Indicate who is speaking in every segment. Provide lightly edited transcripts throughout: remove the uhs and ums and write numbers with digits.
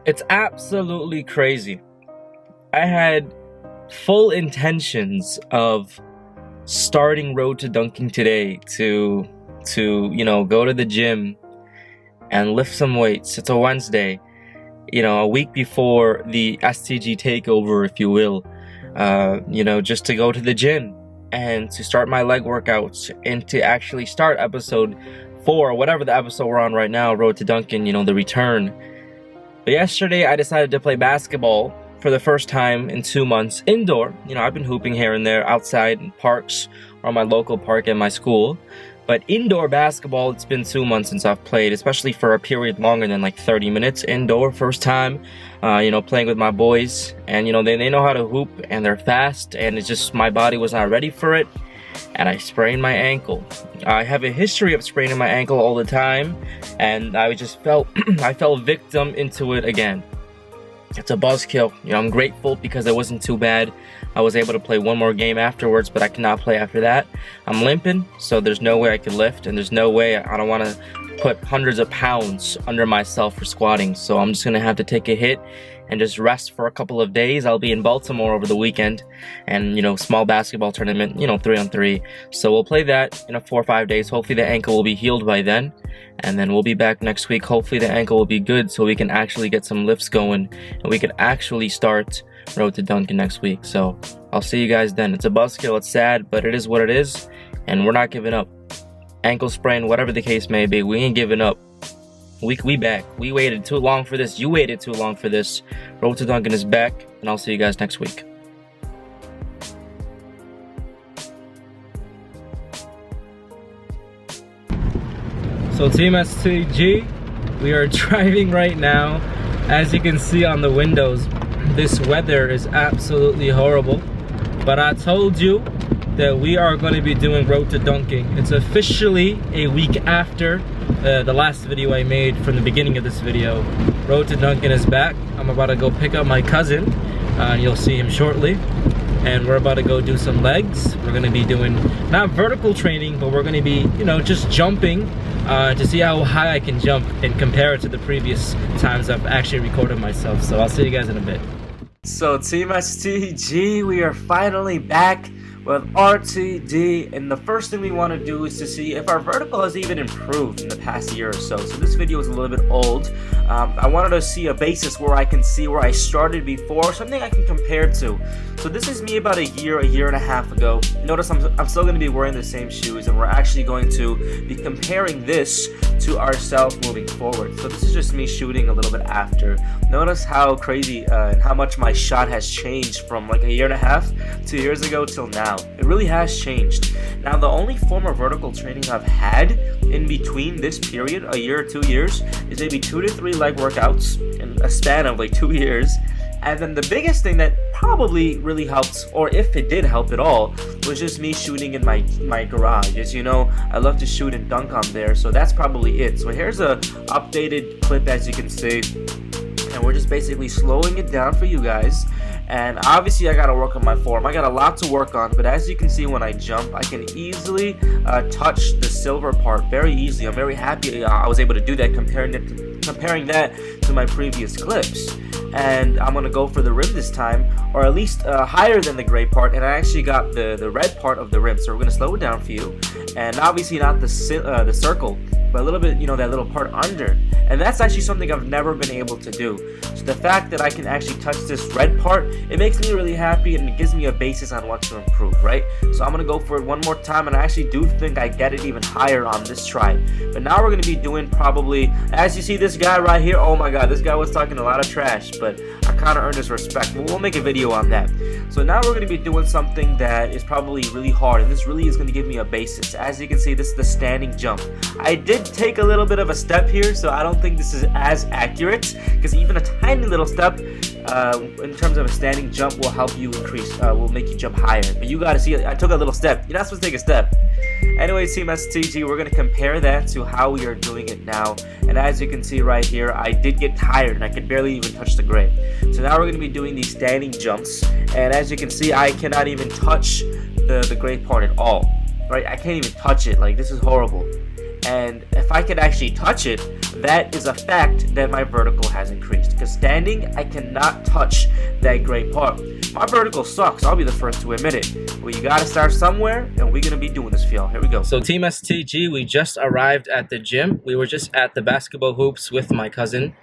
Speaker 1: It's absolutely crazy. I had full intentions of starting Road to Dunking today to go to the gym and lift some weights. It's a Wednesday, a week before the STG takeover, if you will. Just to go to the gym and to start my leg workouts and to actually start episode 4, or whatever the episode we're on right now, Road to Dunking, the return. But yesterday I decided to play basketball for the first time in 2 months indoor. I've been hooping here and there outside in parks or my local park at my school. But indoor basketball, it's been 2 months since I've played, especially for a period longer than like 30 minutes indoor. First time, playing with my boys. And, they know how to hoop and they're fast. And it's just my body was not ready for it. And I sprained my ankle. I have a history of spraining my ankle all the time. And I just fell victim into it again. It's a buzzkill. I'm grateful because it wasn't too bad. I was able to play one more game afterwards, but I cannot play after that. I'm limping, so there's no way I can lift, and there's no way I don't want to put hundreds of pounds under myself for squatting. So I'm just going to have to take a hit and just rest for a couple of days. I'll be in Baltimore over the weekend and, small basketball tournament, 3-on-3. So we'll play that in 4 or 5 days. Hopefully the ankle will be healed by then. And then we'll be back next week. Hopefully the ankle will be good so we can actually get some lifts going and we can actually start Road to Dunking next week. So I'll see you guys then. It's a buzzkill. It's sad, but it is what it is. And we're not giving up. Ankle sprain, whatever the case may be, we ain't giving up. We back. We waited too long for this. You waited too long for this. Road to Dunking is back, and I'll see you guys next week. So Team STG, we are driving right now. As you can see on the windows, this weather is absolutely horrible. But I told you that we are going to be doing Road to Dunking. It's officially a week after the last video I made from the beginning of this video. Road to Dunking is back. I'm about to go pick up my cousin. You'll see him shortly. And we're about to go do some legs. We're going to be doing, not vertical training, but we're going to be, just jumping to see how high I can jump and compare it to the previous times I've actually recorded myself. So I'll see you guys in a bit. So Team STG, we are finally back with RTD, and the first thing we want to do is to see if our vertical has even improved in the past year or so. So this video is a little bit old. I wanted to see a basis where I can see where I started before, something I can compare to. So this is me about a year and a half ago. Notice I'm still going to be wearing the same shoes, and we're actually going to be comparing this to ourselves moving forward. So this is just me shooting a little bit after. Notice how crazy and how much my shot has changed from like a year and a half, 2 years ago till now. It really has changed. Now the only form of vertical training I've had in between this period, a year or 2 years, is maybe 2 to 3 leg workouts in a span of like 2 years. And then the biggest thing that probably really helped, or if it did help at all, was just me shooting in my garage. As you know, I love to shoot and dunk on there, so that's probably it. So here's a updated clip, as you can see, and we're just basically slowing it down for you guys. And obviously I gotta work on my form. I got a lot to work on, but as you can see, when I jump, I can easily touch the silver part very easily. I'm very happy I was able to do that, comparing that to my previous clips. And I'm gonna go for the rim this time, or at least higher than the gray part, and I actually got the red part of the rim. So we're gonna slow it down for you, and obviously not the circle, but a little bit, that little part under. And that's actually something I've never been able to do. So the fact that I can actually touch this red part, it makes me really happy, and it gives me a basis on what to improve, right? So I'm gonna go for it one more time, and I actually do think I get it even higher on this try. But now we're gonna be doing probably, as you see this guy right here, oh my god, this guy was talking a lot of trash, but I kind of earned his respect. We'll make a video on that. So now we're gonna be doing something that is probably really hard, and this really is gonna give me a basis. As you can see, this is the standing jump. I did take a little bit of a step here, so I don't think this is as accurate, because even a tiny little step in terms of a standing jump will help you increase, will make you jump higher. But you gotta see, I took a little step. You're not supposed to take a step. Anyway, Team STG, we're gonna compare that to how we are doing it now. And as you can see right here, I did get tired and I could barely even touch the gray. So now we're gonna be doing these standing jumps, and as you can see, I cannot even touch the gray part at all. Right? I can't even touch it. Like, this is horrible. and if I could actually touch it, that is a fact that my vertical has increased. Because standing, I cannot touch that gray part. My vertical sucks, I'll be the first to admit it. But you gotta start somewhere, and we're gonna be doing this for y'all. Here we go. So Team STG, we just arrived at the gym. We were just at the basketball hoops with my cousin,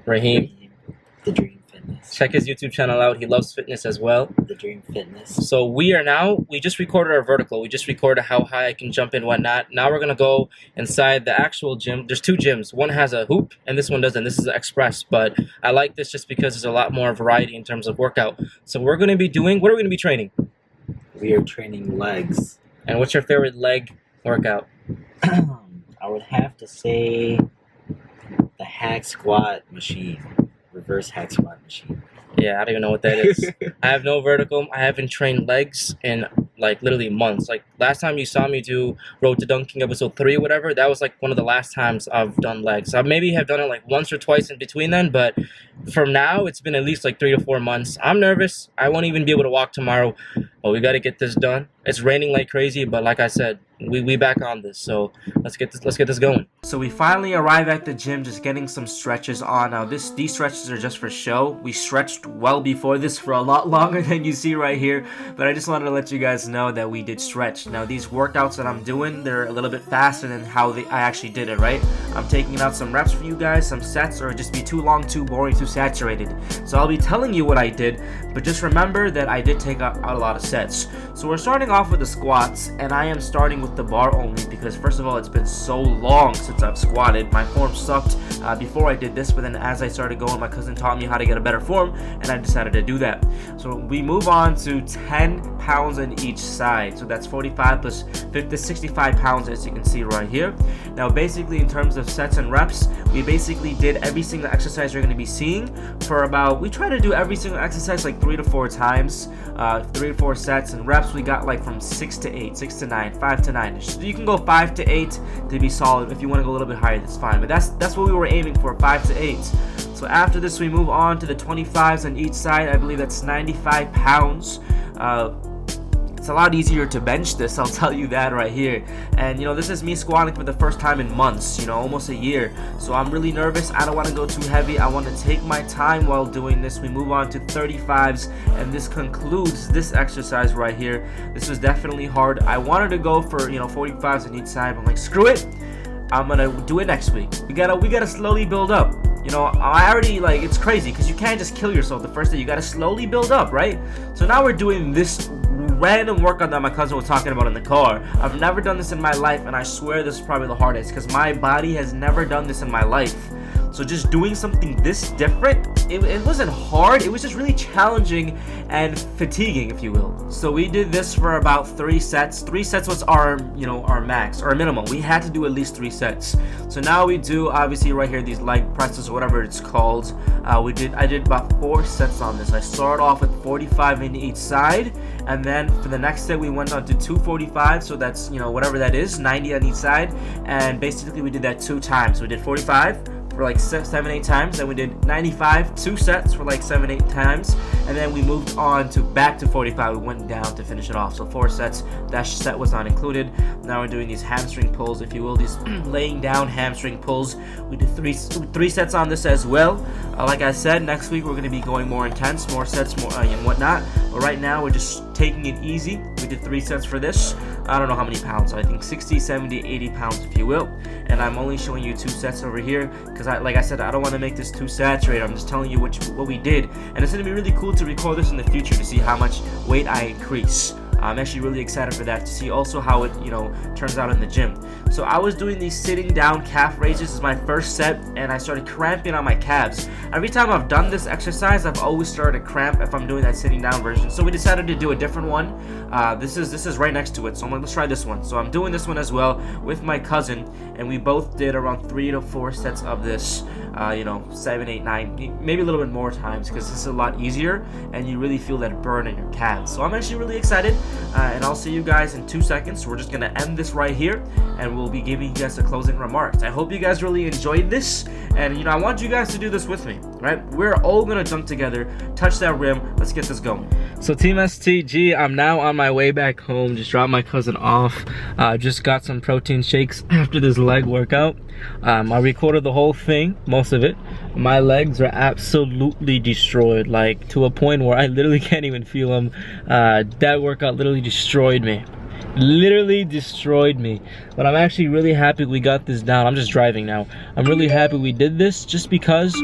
Speaker 1: Raheem.
Speaker 2: The Dream Fitness.
Speaker 1: Check his YouTube channel out. He loves fitness as well.
Speaker 2: The Dream Fitness.
Speaker 1: So we just recorded our vertical. We just recorded how high I can jump and whatnot. Now we're going to go inside the actual gym. There's two gyms. One has a hoop and this one doesn't. This is an express. But I like this just because there's a lot more variety in terms of workout. So we're going to be doing, what are we going to be training?
Speaker 2: We are training legs.
Speaker 1: And what's your favorite leg workout?
Speaker 2: I would have to say the hack squat machine. Reverse hack squat machine.
Speaker 1: Yeah, I don't even know what that is. I have no vertical. I haven't trained legs in like literally months. Like last time you saw me do Road to Dunking episode 3 or whatever, that was like one of the last times I've done legs. I maybe have done it like once or twice in between then, but from now it's been at least like 3 to 4 months. I'm nervous. I won't even be able to walk tomorrow, but we got to get this done. It's raining like crazy, but like I said, we back on this, so let's get this going. So we finally arrive at the gym, just getting some stretches on. Now these stretches are just for show. We stretched well before this for a lot longer than you see right here, but I just wanted to let you guys know that we did stretch. Now these workouts that I'm doing, they're a little bit faster than how I actually did it, right? I'm taking out some reps for you guys, some sets, or just be too long, too boring, too saturated. So I'll be telling you what I did, but just remember that I did take out a lot of sets. So we're starting off with the squats, and I am starting with the bar only because first of all, it's been so long since I've squatted. My form sucked before I did this, but then as I started going, my cousin taught me how to get a better form, and I decided to do that. So we move on to 10 pounds on each side. So that's 45 plus 50, 65 pounds, as you can see right here. Now basically in terms of sets and reps, we basically did every single exercise you're going to be seeing for about, we try to do every single exercise like 3 to 4 times, 3 to 4 sets, and reps we got like from 6 to 8, 6 to 9, 5 to 9. So you can go 5 to 8 to be solid. If you want to go a little bit higher, that's fine, but that's what we were aiming for, 5 to 8. So after this we move on to the 25s on each side. I believe that's 95 pounds. It's a lot easier to bench this, I'll tell you that right here. And you know, this is me squatting for the first time in months, you know, almost a year. So I'm really nervous. I don't want to go too heavy. I want to take my time while doing this. We move on to 35s, and this concludes this exercise right here. This was definitely hard. I wanted to go for, you know, 45s on each side, but I'm like, screw it. I'm gonna do it next week. We gotta slowly build up. You know, I already, like, it's crazy because you can't just kill yourself the first day. You gotta slowly build up, right? So now we're doing this random workout that my cousin was talking about in the car. I've never done this in my life, and I swear this is probably the hardest because my body has never done this in my life. So just doing something this different, it wasn't hard, it was just really challenging and fatiguing, if you will. So we did this for about 3 sets. 3 sets was our, you know, our max, our minimum. We had to do at least 3 sets. So now we do, obviously right here, these leg presses or whatever it's called. I did about 4 sets on this. I started off with 45 in each side, and then for the next set we went on to 245, so that's, you know, whatever that is, 90 on each side, and basically we did that 2 times. So we did 45 for like 7-8 times, then we did 95, 2 sets for like 7-8 times, and then we moved on to back to 45. We went down to finish it off. So 4 sets, that set was not included. Now we're doing these hamstring pulls, if you will, these laying down hamstring pulls. We did 3 sets on this as well. Like I said, next week we're going to be going more intense, more sets, more and whatnot, but right now we're just taking it easy. We did 3 sets for this. I don't know how many pounds, I think 60, 70, 80 pounds, if you will, and I'm only showing you 2 sets over here because like I said, I don't want to make this too saturated. I'm just telling you what we did, and it's going to be really cool to record this in the future to see how much weight I increase. I'm actually really excited for that, to see also how it, you know, turns out in the gym. So I was doing these sitting down calf raises. This is my first set, and I started cramping on my calves. Every time I've done this exercise, I've always started to cramp if I'm doing that sitting down version. So we decided to do a different one. This is right next to it, so I'm like, let's try this one. So I'm doing this one as well with my cousin, and we both did around 3 to 4 sets of this. You know, 7, 8, 9, maybe a little bit more times because this is a lot easier, and you really feel that burn in your calves. So I'm actually really excited. And I'll see you guys in 2 seconds. We're just gonna end this right here, and we'll be giving you guys the closing remarks. I hope you guys really enjoyed this, and you know, I want you guys to do this with me, right? We're all gonna dunk together, touch that rim. Let's get this going. So Team STG, I'm now on my way back home. Just dropped my cousin off. Just got some protein shakes after this leg workout. I recorded the whole thing, most of it. My legs are absolutely destroyed, like to a point where I literally can't even feel them. That workout literally destroyed me. Literally destroyed me. But I'm actually really happy we got this down. I'm just driving now. I'm really happy we did this just because,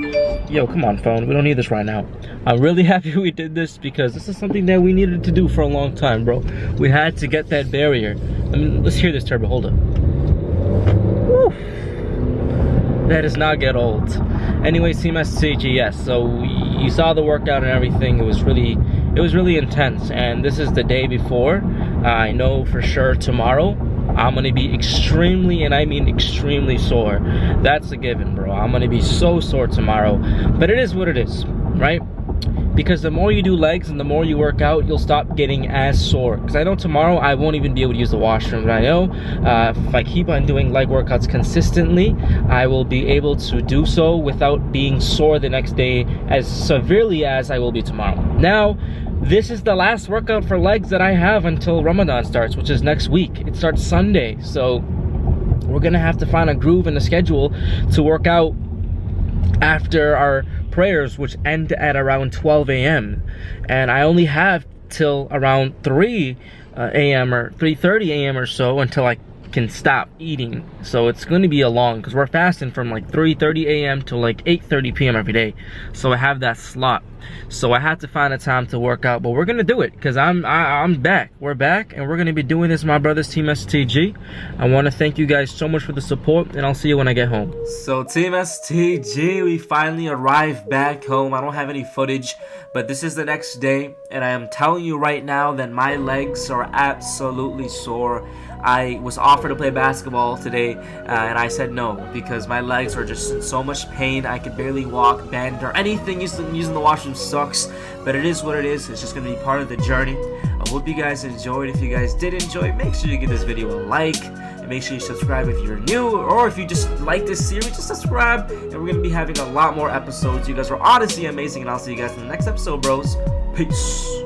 Speaker 1: yo, come on phone, we don't need this right now. I'm really happy we did this because this is something that we needed to do for a long time, bro. We had to get that barrier. I mean, let's hear this turbo, hold up. Woo. That does not get old. Anyways, Team STG, yes, so you saw the workout and everything. It was really intense, and this is the day before. I know for sure tomorrow I'm gonna be extremely, and I mean extremely sore. That's a given, bro. I'm gonna be so sore tomorrow, but it is what it is, right? Because the more you do legs and the more you work out, you'll stop getting as sore. Because I know tomorrow I won't even be able to use the washroom, but I know if I keep on doing leg workouts consistently, I will be able to do so without being sore the next day as severely as I will be tomorrow. Now, this is the last workout for legs that I have until Ramadan starts, which is next week. It starts Sunday, so we're gonna have to find a groove in the schedule to work out after our prayers, which end at around 12 a.m. and I only have till around 3 a.m. or 3:30 a.m. or so until I can stop eating. So it's going to be a long, because we're fasting from like 3:30 a.m. to like 8:30 p.m. every day, so I have that slot. So I had to find a time to work out, but we're gonna do it because I'm back. We're back, and we're gonna be doing this, my brothers, Team STG. I want to thank you guys so much for the support, and I'll see you when I get home. So Team STG, we finally arrived back home. I don't have any footage, but this is the next day, and I am telling you right now that my legs are absolutely sore. I was offered to play basketball today, and I said no because my legs are just in so much pain. I could barely walk, bend, or anything. Using the washroom sucks, but it is what it is. It's just going to be part of the journey. I hope you guys enjoyed. If you guys did enjoy, make sure you give this video a like, and make sure you subscribe if you're new, or if you just like this series, just subscribe, and we're going to be having a lot more episodes. You guys are honestly amazing, and I'll see you guys in the next episode, bros. Peace.